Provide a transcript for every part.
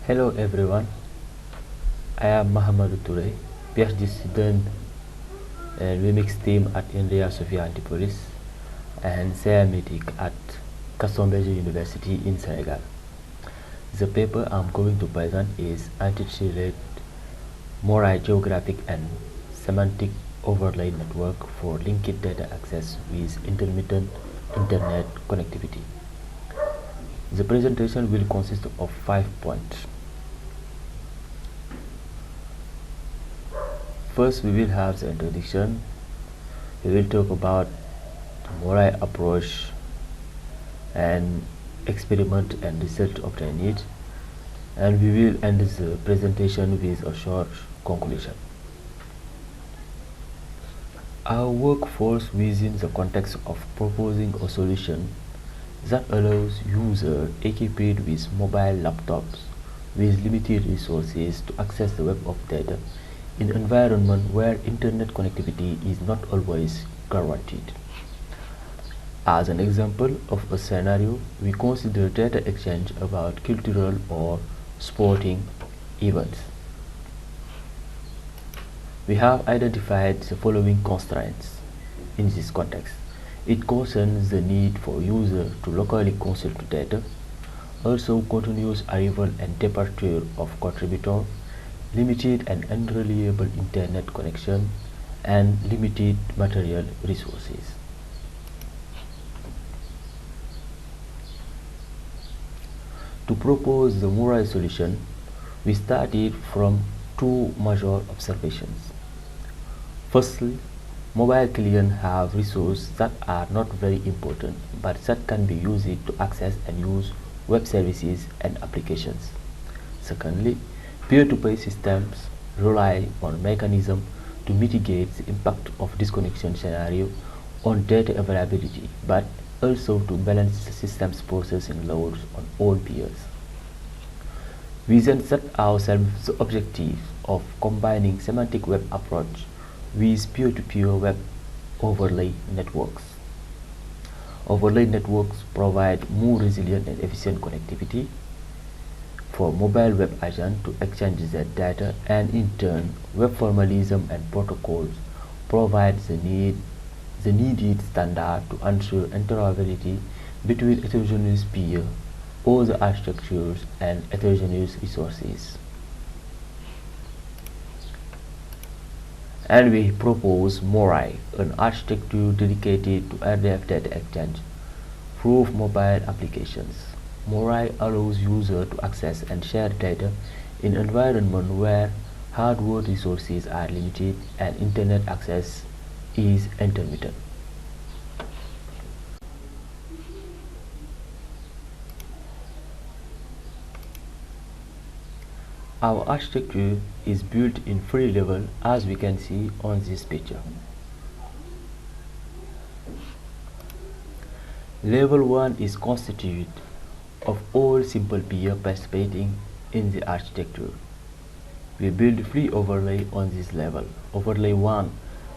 Hello everyone, I am Mahamadou Toure, PhD student and remix team at India Sophia Antipolis and Semantic at Kasombeji University in Senegal. The paper I'm going to present is Untitled MoRAI Geographic and Semantic Overlay Network for Linked Data Access with Intermittent Internet Connectivity. The presentation will consist of 5 points. First, we will have the introduction. We will talk about the MoRAI approach and experiment and result obtained, and we will end the presentation with a short conclusion. Our work falls within the context of proposing a solution that allows users equipped with mobile laptops with limited resources to access the web of data in an environment where internet connectivity is not always guaranteed. As an example of a scenario, we consider data exchange about cultural or sporting events. We have identified the following constraints in this context. It concerns the need for users to locally consult data, also continuous arrival and departure of contributor, limited and unreliable internet connection, and limited material resources. To propose the MoRAI solution, we started from two major observations. Firstly, mobile clients have resources that are not very important but that can be used to access and use web services and applications. Secondly, peer-to-peer systems rely on mechanisms to mitigate the impact of disconnection scenario on data availability, but also to balance the system's processing loads on all peers. We then set ourselves the objective of combining semantic web approach with peer-to-peer web overlay networks. Overlay networks provide more resilient and efficient connectivity for mobile web agents to exchange their data, and in turn, web formalism and protocols provide the needed standard to ensure interoperability between heterogeneous peers, other architectures, and heterogeneous resources. And we propose MoRAI, an architecture dedicated to RDF data exchange through mobile applications. MoRAI allows users to access and share data in an environment where hardware resources are limited and internet access is intermittent. Our architecture is built in 3 levels, as we can see on this picture. Level 1 is constituted of all simple peers participating in the architecture. We build 3 overlays on this level. Overlay 1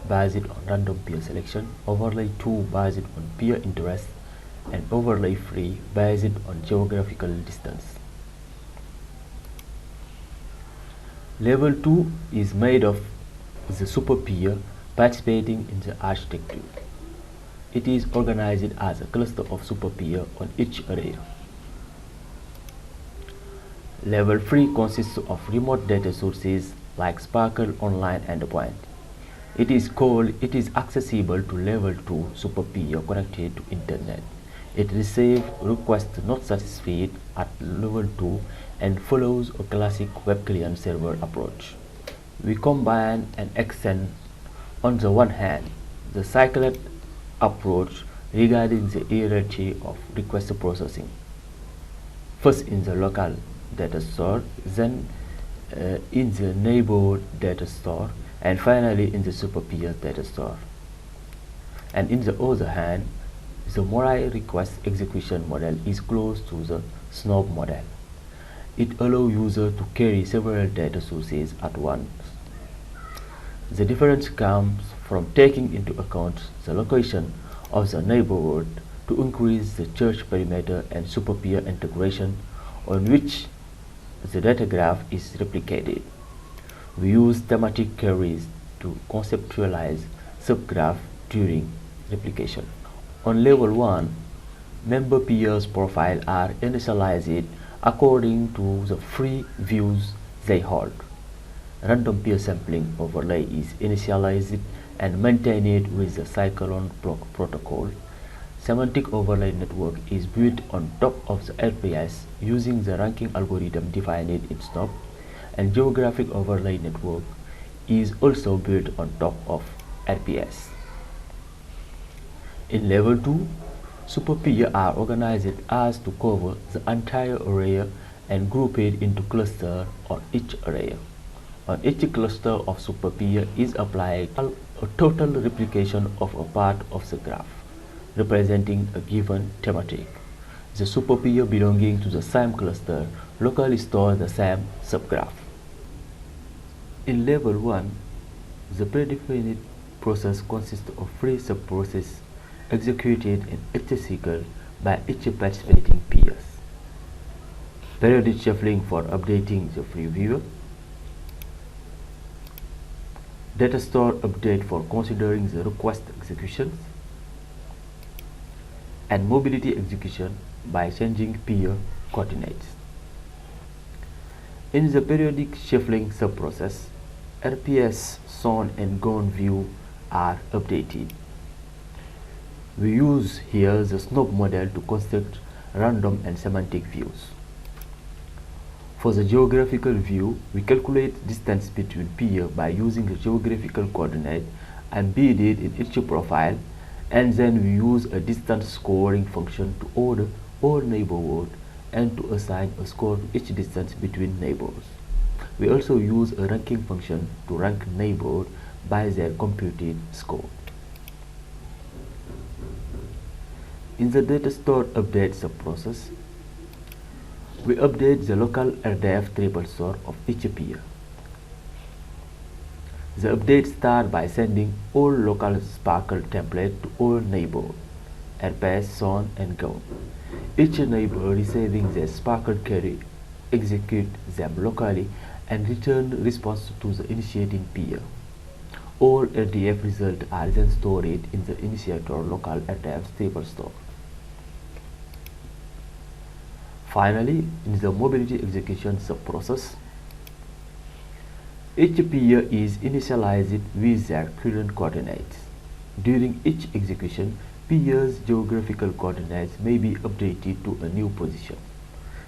based on random peer selection, overlay 2 based on peer interest, and overlay 3 based on geographical distance. Level 2 is made of the super peer participating in the architecture. It is organized as a cluster of super peer on each array. Level 3 consists of remote data sources like Sparkle Online Endpoint. It is accessible to level 2 super peer connected to internet. It receives requests not satisfied at level 2 and follows a classic web client server approach. We combine and extend, on the one hand, the cycled approach regarding the hierarchy of request processing, first in the local data store, then in the neighbor data store, and finally in the super peer data store. And in the other hand, the MoRAI request execution model is close to the SNOB model. It allows users to carry several data sources at once. The difference comes from taking into account the location of the neighborhood to increase the search perimeter and super peer integration, on which the data graph is replicated. We use thematic queries to conceptualize subgraph during replication. On level 1, member peers profile are initialized according to the free views they hold. Random peer sampling overlay is initialized and maintained with the cyclone protocol. Semantic overlay network is built on top of the RPS using the ranking algorithm defined in SNOP, and geographic overlay network is also built on top of RPS. In level 2, superpeer are organized as to cover the entire area and grouped into clusters on each area. On each cluster of superpeer is applied a total replication of a part of the graph, representing a given thematic. The superpeer belonging to the same cluster locally store the same subgraph. In level 1, the predefined process consists of free subprocesses executed in each cycle by each participating peers. Periodic shuffling for updating the free viewer. Data store update for considering the request executions. And mobility execution by changing peer coordinates. In the periodic shuffling subprocess, RPS, SON and GONE view are updated. We use here the SNOP model to construct random and semantic views. For the geographical view, we calculate distance between peer by using the geographical coordinate embedded in each profile, and then we use a distance scoring function to order all neighborhoods and to assign a score to each distance between neighbors. We also use a ranking function to rank neighbors by their computed score. In the data store update subprocess, we update the local RDF triple store of each peer. The update starts by sending all local sparkle template to all neighbors, RPS, SON and GONE. Each neighbor receiving the sparkle query execute them locally and return response to the initiating peer. All RDF results are then stored in the initiator local RDF triple store. Finally, in the mobility execution subprocess, each peer is initialized with their current coordinates. During each execution, peers' geographical coordinates may be updated to a new position.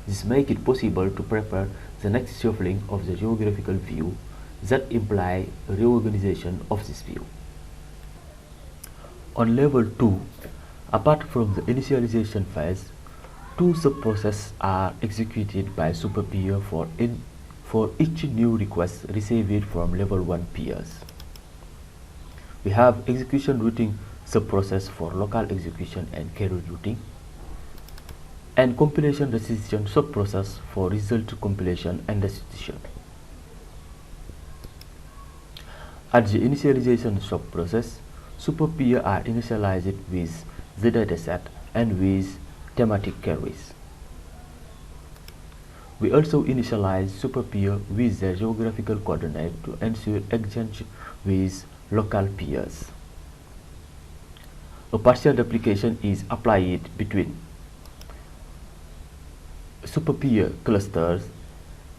This makes it possible to prepare the next shuffling of the geographical view that imply a reorganization of this view. On level 2, apart from the initialization phase, two subprocesses are executed by superpeer for each new request received from level 1 peers. We have execution routing subprocess for local execution and query routing, and compilation restitution subprocess for result compilation and restitution. At the initialization subprocess, superpeer are initialized with the dataset and with thematic queries. We also initialize superpeer with their geographical coordinate to ensure exchange with local peers. A partial replication is applied between superpeer clusters,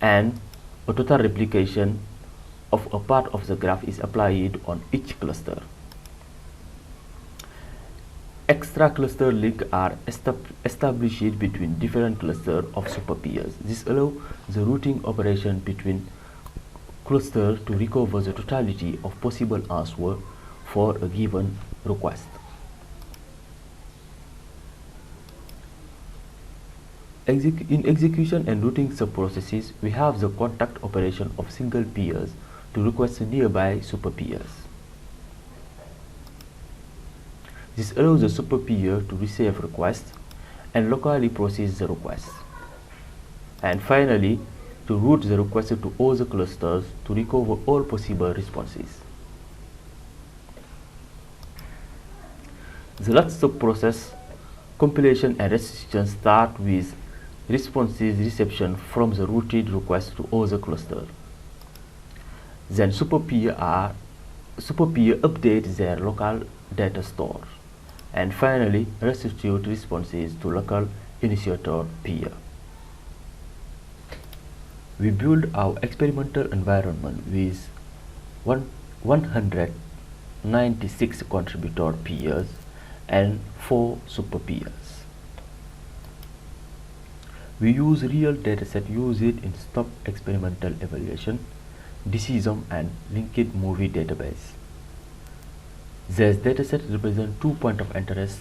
and a total replication of a part of the graph is applied on each cluster. Extra cluster links are established between different clusters of superpeers. This allows the routing operation between clusters to recover the totality of possible answers for a given request. In execution and routing subprocesses, we have the contact operation of single peers to request nearby superpeers. This allows the superpeer to receive requests and locally process the request. And finally, to route the request to all the clusters to recover all possible responses. The last subprocess, compilation and restitution, start with responses reception from the routed request to other cluster. Then superpeer update their local data store, and finally restitute responses to local initiator peer. We build our experimental environment with 196 contributor peers and 4 super peers. We use real dataset used in stop experimental evaluation, decision and linked movie database. This dataset represents 2 points of interest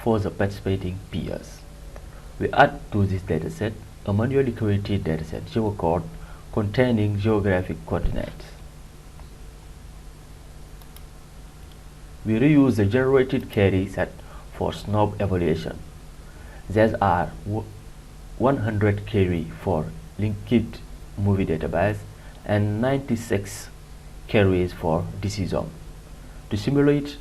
for the participating peers. We add to this dataset a manually created dataset geocode containing geographic coordinates. We reuse the generated query set for SNOP evaluation. There are 100 query for linked movie database and 96 queries for decision. To simulate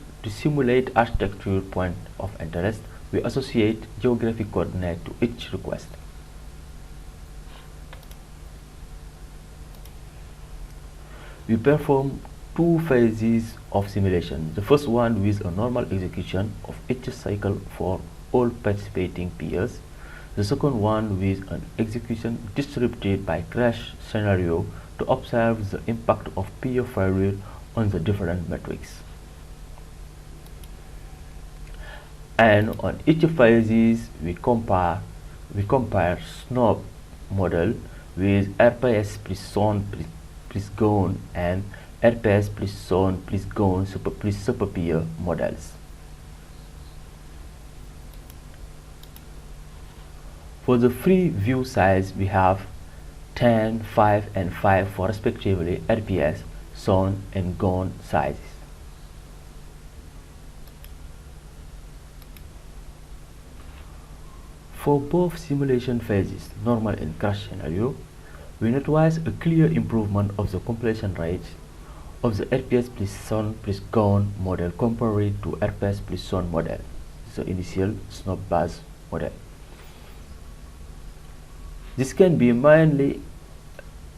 architecture point of interest, we associate geographic coordinate to each request. We perform 2 phases of simulation. The first one with a normal execution of each cycle for all participating peers. The second one with an execution distributed by crash scenario to observe the impact of peer failure on the different metrics. And on each phases we compare SNOP model with RPS plus SON plus GONE and RPS plus SON plus GONE plus superpeer models. For the free view size, we have 10, 5 and 5 for respectively RPS, SON and GONE sizes. For both simulation phases, normal and crash scenario, we notice a clear improvement of the completion rate of the RPS plus SON plus GONE model compared to RPS plus SON model, the initial SNOP-based model. This can be mainly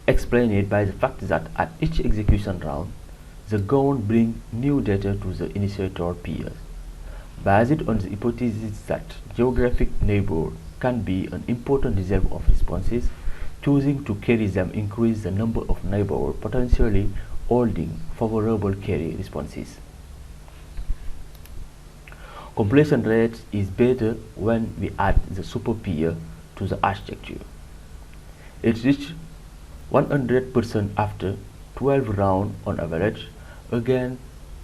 explained by the fact that at each execution round, the GONE brings new data to the initiator peers. Based on the hypothesis that geographic neighbor can be an important reserve of responses, choosing to carry them increase the number of neighbors potentially holding favorable query responses. Completion rate is better when we add the superpeer to the architecture. It reached 100% after 12 rounds on average, again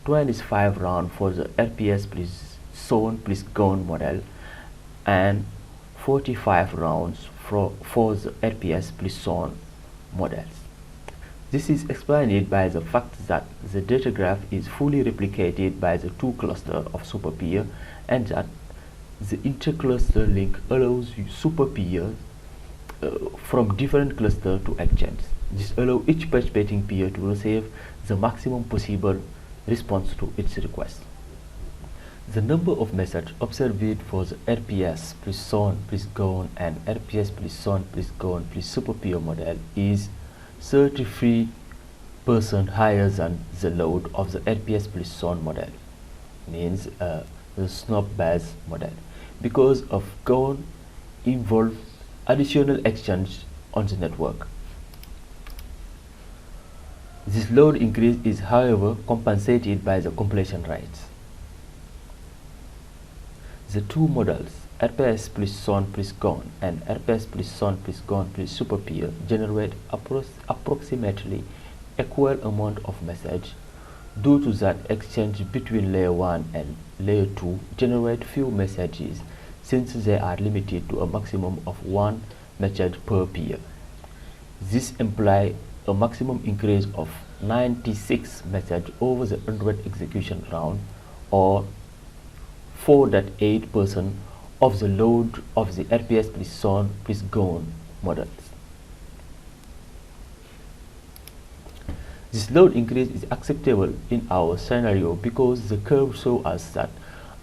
25 rounds for the RPS plus SON plus GONE model and 45 rounds for the RPS plus SON models. This is explained by the fact that the data graph is fully replicated by the 2 clusters of superpeer and that the intercluster link allows superpeer from different clusters to exchange. This allows each participating peer to receive the maximum possible response to its request. The number of messages observed for the RPS plus SON plus GONE and RPS plus SON plus GONE plus superpeer model is 33% higher than the load of the RPS plus SON model, means the SNOP-based model, because of GONE involve additional exchange on the network. This load increase is however compensated by the completion rates. The 2 models, RPS plus SON plus GONE and RPS plus SON plus GONE plus superpeer, generate approximately equal amount of message. Due to that, exchange between layer 1 and layer 2 generate few messages since they are limited to a maximum of 1 message per peer. This implies a maximum increase of 96 messages over the 100 execution round, or 4.8% of the load of the RPS plus SON plus GONE models. This load increase is acceptable in our scenario because the curve shows us that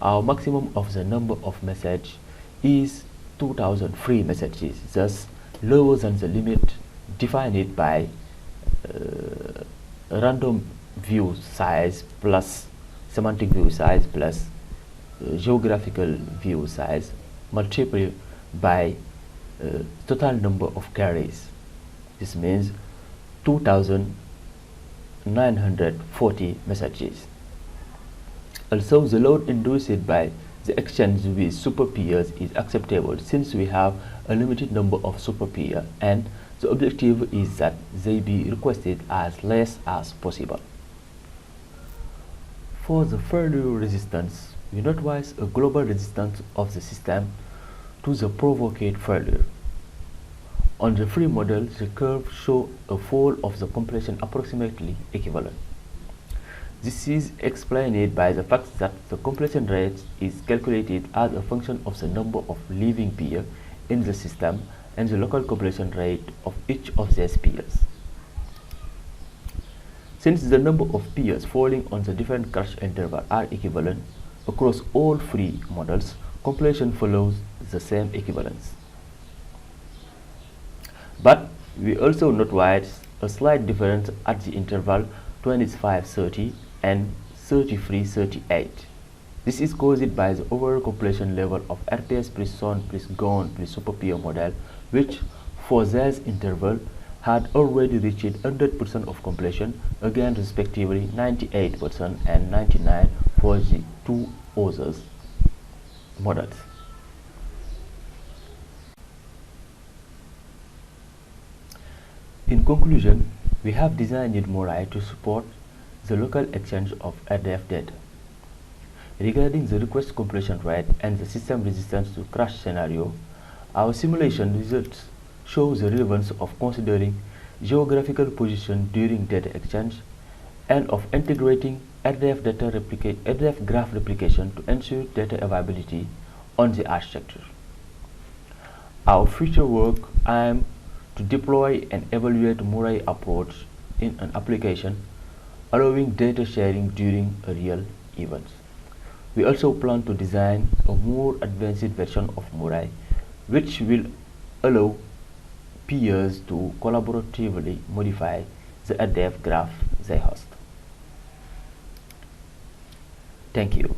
our maximum of the number of messages is 2000 free messages, thus lower than the limit defined by random view size plus semantic view size plus geographical view size multiplied by total number of carries. This means 2940 messages. Also, the load induced by the exchange with super peers is acceptable since we have a limited number of super peers, and the objective is that they be requested as less as possible. For the failure resistance, we notice a global resistance of the system to the provoked failure. On the free model, the curve shows a fall of the completion approximately equivalent. This is explained by the fact that the completion rate is calculated as a function of the number of living peers in the system and the local completion rate of each of these peers. Since the number of peers falling on the different crash intervals are equivalent across all free models, completion follows the same equivalence. But we also notice a slight difference at the interval 25-30 and 33-38. This is caused by the overall completion level of RPS plus SON plus GON plus super peer model, which for this interval had already reached 100% of completion, again respectively 98% and 99% for the two others models. In conclusion, we have designed MoRAI to support the local exchange of RDF data. Regarding the request completion rate and the system resistance to crash scenario, our simulation results show the relevance of considering geographical position during data exchange and of integrating RDF graph replication to ensure data availability on the architecture. Our future work aims to deploy and evaluate MoRAI approach in an application, allowing data sharing during a real event. We also plan to design a more advanced version of MoRAI, which will allow peers to collaboratively modify the RDF graph they host. Thank you.